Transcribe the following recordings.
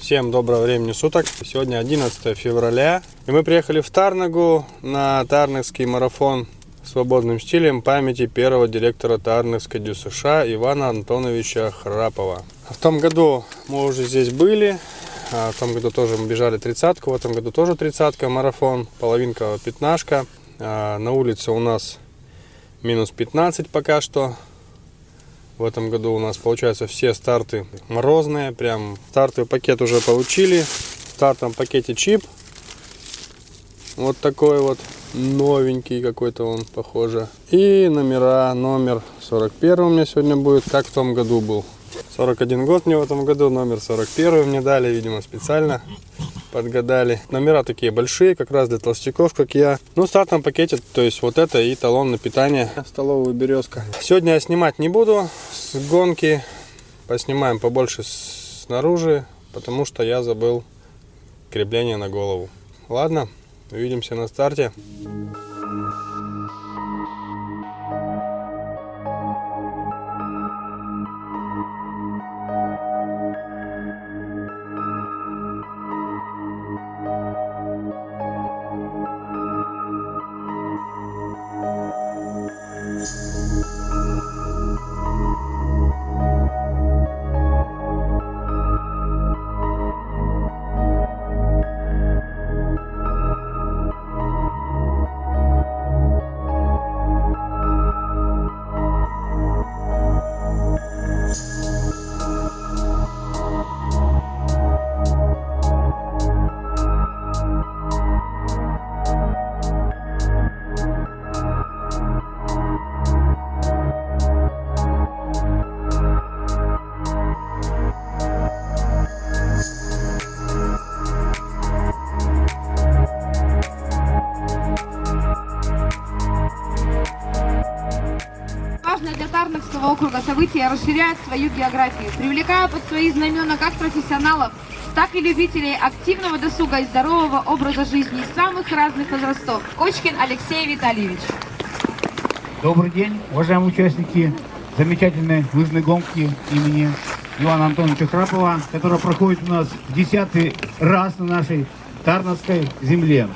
Всем доброго времени суток. Сегодня 11 февраля. И мы приехали в Тарнагу на Тарнагский марафон свободным стилем памяти первого директора Тарнагской ДЮСШ Ивана Антоновича Храпова. В том году мы уже здесь были. В том году тоже мы бежали 30-ку. В этом году тоже 30-ка марафон. Половинка 15-ка. На улице у нас минус 15 пока что. В этом году у нас, получается, все старты морозные. Прям стартовый пакет уже получили. В стартовом пакете чип. Вот такой вот новенький какой-то он, похоже. И номера. Номер 41 у меня сегодня будет, как в том году был. 41 год мне в этом году. Номер 41 мне дали, видимо, специально подгадали. Номера такие большие, как раз для толстяков, как я. Ну, в стартовом пакете, то есть вот это и талон на питание. Столовую березка. Сегодня я снимать не буду с гонки. Поснимаем побольше снаружи, потому что я забыл крепление на голову. Ладно, увидимся на старте. Для Тарнагского округа события расширяют свою географию, привлекая под свои знамена как профессионалов, так и любителей активного досуга и здорового образа жизни самых разных возрастов. Кочкин Алексей Витальевич. Добрый день, уважаемые участники замечательной лыжной гонки имени Ивана Антоновича Храпова, которая проходит у нас 10-й раз на нашей Тарнагской земле.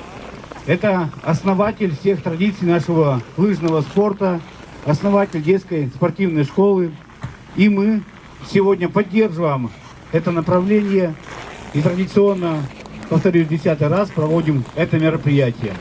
Это основатель всех традиций нашего лыжного спорта, основатель детской спортивной школы. И мы сегодня поддерживаем это направление и традиционно, повторюсь, 10-й раз проводим это мероприятие.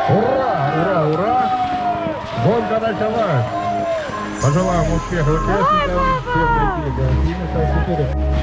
Ура, ура, ура! Гонка началась! Пожелаем успеха участникам. Всем найти до 4.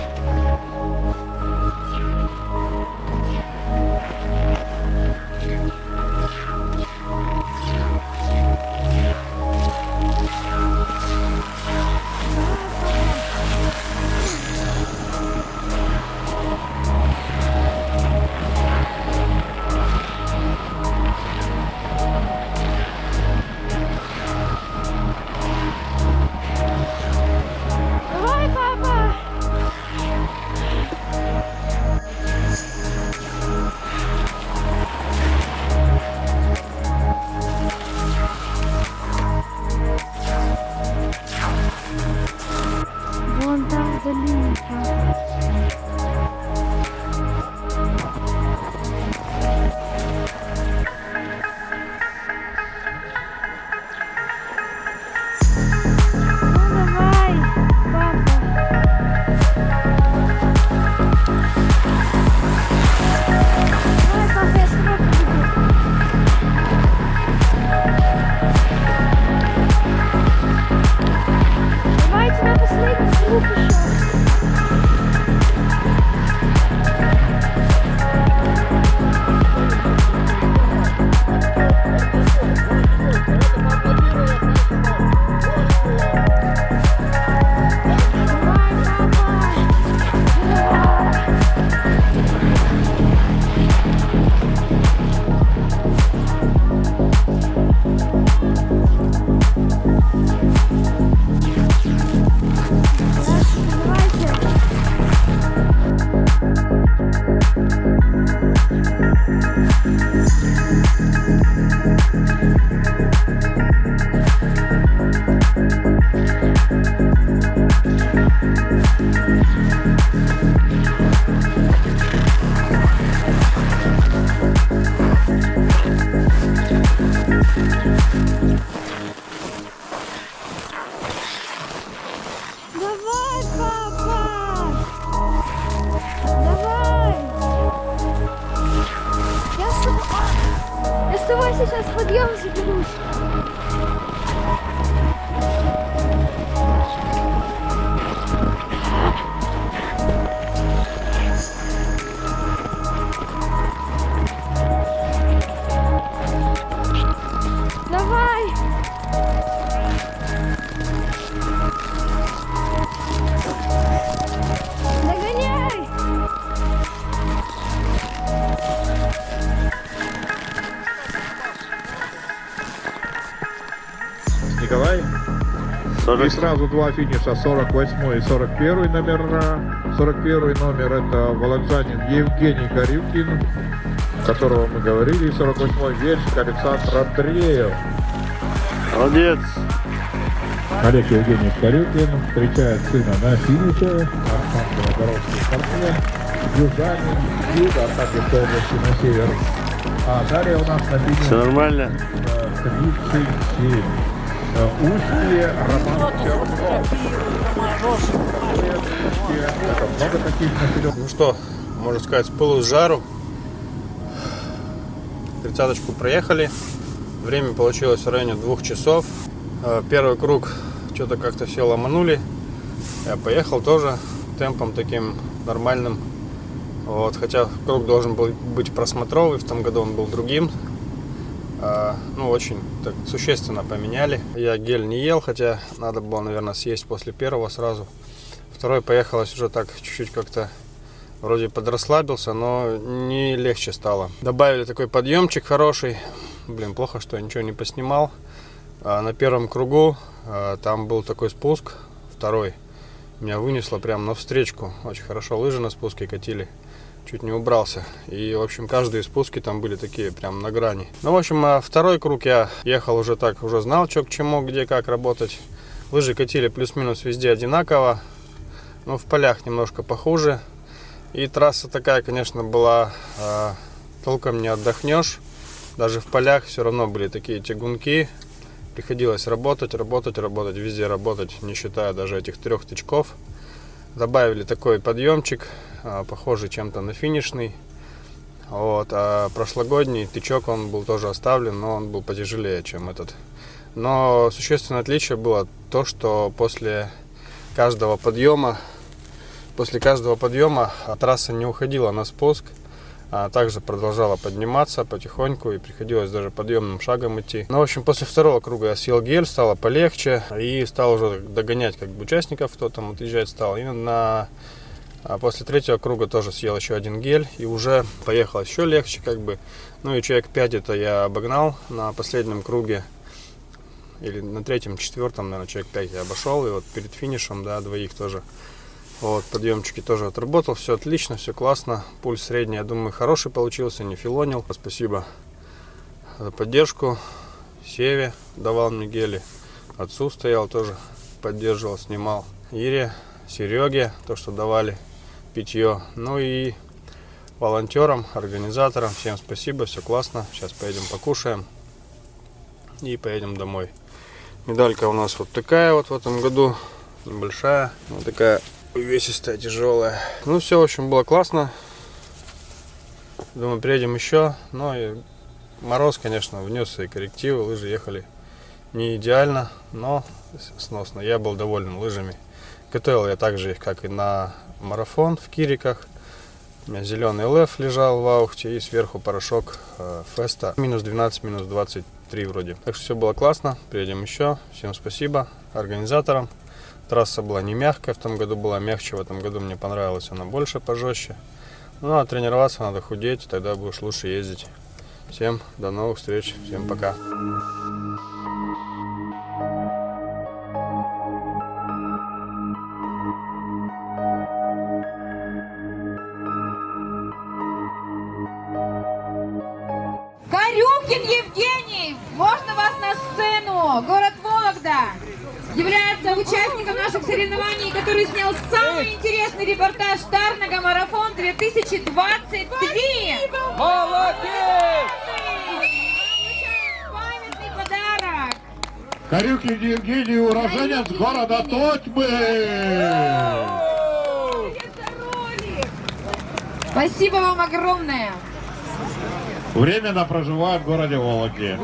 Вон там вдали. Давайте на последний круг еще. Давай, папа! Давай! Я с тобой сейчас подъем заберусь. Давай! Догоняй! Николай. И сразу два финиша, 48 и 41 номера. 41 номер это волончанин Евгений Корюкин, которого мы говорили, и 48 вельщик Александр Андреев. Молодец. Олег Евгеньевич Корюкин встречает сына на финише. Архангелогородский спортсмен, южанин, юг Архангельской области на север. А далее у нас на финише Все нормально? 37. Устье, Роман Чернов. Это много таких населенных. Ну что, можно сказать, с пылу с жару. 30-очку проехали. Время получилось в районе 2 часов. Первый круг что-то как-то все ломанули. Я поехал тоже темпом таким нормальным. Вот, хотя круг должен был быть просмотровый, в том году он был другим. Ну, очень так существенно поменяли. Я гель не ел, хотя надо было, наверное, съесть после первого сразу. Второй поехалось уже так чуть-чуть как-то вроде подрасслабился, но не легче стало. Добавили такой подъемчик хороший. Блин, плохо, что я ничего не поснимал. На первом кругу там был такой спуск, второй. Меня вынесло прямо на встречку. Очень хорошо лыжи на спуске катили. Чуть не убрался. И, в общем, каждые спуски там были такие, прям на грани. Ну, в общем, второй круг я ехал уже так, уже знал, что к чему, где, как работать. Лыжи катили плюс-минус везде одинаково. Но в полях немножко похуже. И трасса такая, конечно, была, толком не отдохнешь. Даже в полях все равно были такие тягунки. Приходилось работать, везде работать, не считая даже этих 3 тычков. Добавили такой подъемчик, похожий чем-то на финишный. Вот, а прошлогодний тычок, он был тоже оставлен, но он был потяжелее, чем этот. Но существенное отличие было то, что после каждого подъема трасса не уходила на спуск, а также продолжала подниматься потихоньку, и приходилось даже подъемным шагом идти. Ну, в общем, после второго круга я съел гель, стало полегче, и стал уже догонять как бы участников, кто там отъезжать стал. И после третьего круга тоже съел еще один гель, и уже поехал еще легче как бы. Ну и человек 5 это я обогнал на последнем круге, или на третьем, четвертом, наверное, человек 5 я обошел, и вот перед финишем, да, двоих тоже. Вот, подъемчики тоже отработал, все отлично, все классно. Пульс средний, я думаю, хороший получился, не филонил. Спасибо за поддержку. Севе давал мне гели. Отцу стоял тоже, поддерживал, снимал. Ире, Сереге, то, что давали питье. Ну и волонтерам, организаторам, всем спасибо, все классно. Сейчас поедем покушаем и поедем домой. Медалька у нас вот такая вот в этом году, небольшая, вот такая увесистая, тяжелая. Ну все, в общем, было классно. Думаю, приедем еще. Но и мороз, конечно, внес свои коррективы. Лыжи ехали не идеально, но сносно. Я был доволен лыжами. Готовил я также их, как и на марафон в Кириках. У меня зеленый ЛФ лежал в аухте, и сверху порошок Феста. Минус 12, минус 23 вроде. Так что все было классно. Приедем еще. Всем спасибо организаторам. Трасса была не мягкая, в том году была мягче, в этом году мне понравилась она больше, пожестче. Ну а тренироваться надо худеть, тогда будешь лучше ездить. Всем до новых встреч, всем пока. Корюкин Евгений, можно вас на сцену? Город Вологда. является участником наших соревнований, который снял самый интересный репортаж Тарного марафон 2023. Молодец! Памятный подарок. Корюкин Евгений, уроженец города Тотьмы. Спасибо вам огромное. Временно проживает в городе Вологде.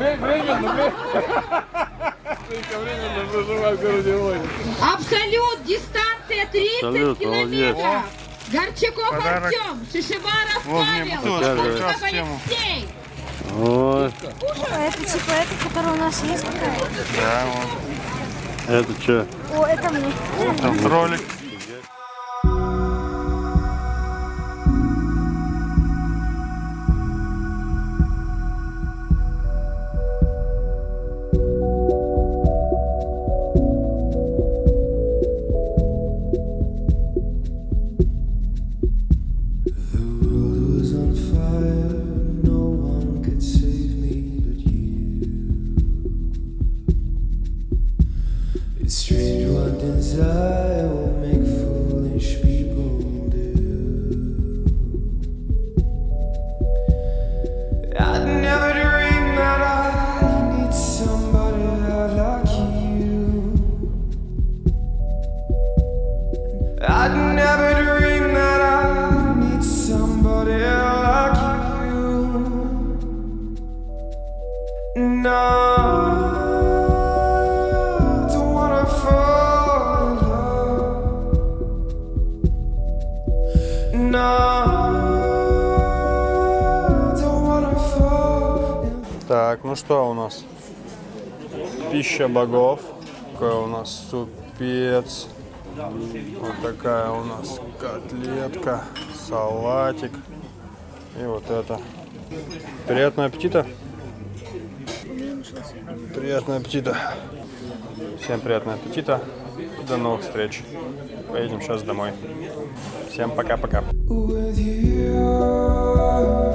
Абсолют, дистанция 30 километров. Горчаков Артем, Шишибаров Павел, Шкурков Алексей. Ой, Это типа это, которая у нас есть такая. это что? О, это мне. Там ролик. It's strange what desire will make foolish people do. I'd never dream that I need somebody like you. I'd never dream that I need somebody like you. No. Так, ну что у нас? Пища богов. Такой у нас супец. Вот такая у нас котлетка, салатик. И вот это. Приятного аппетита. Приятного аппетита. Всем приятного аппетита. До новых встреч. Поедем сейчас домой. Всем пока-пока. With you.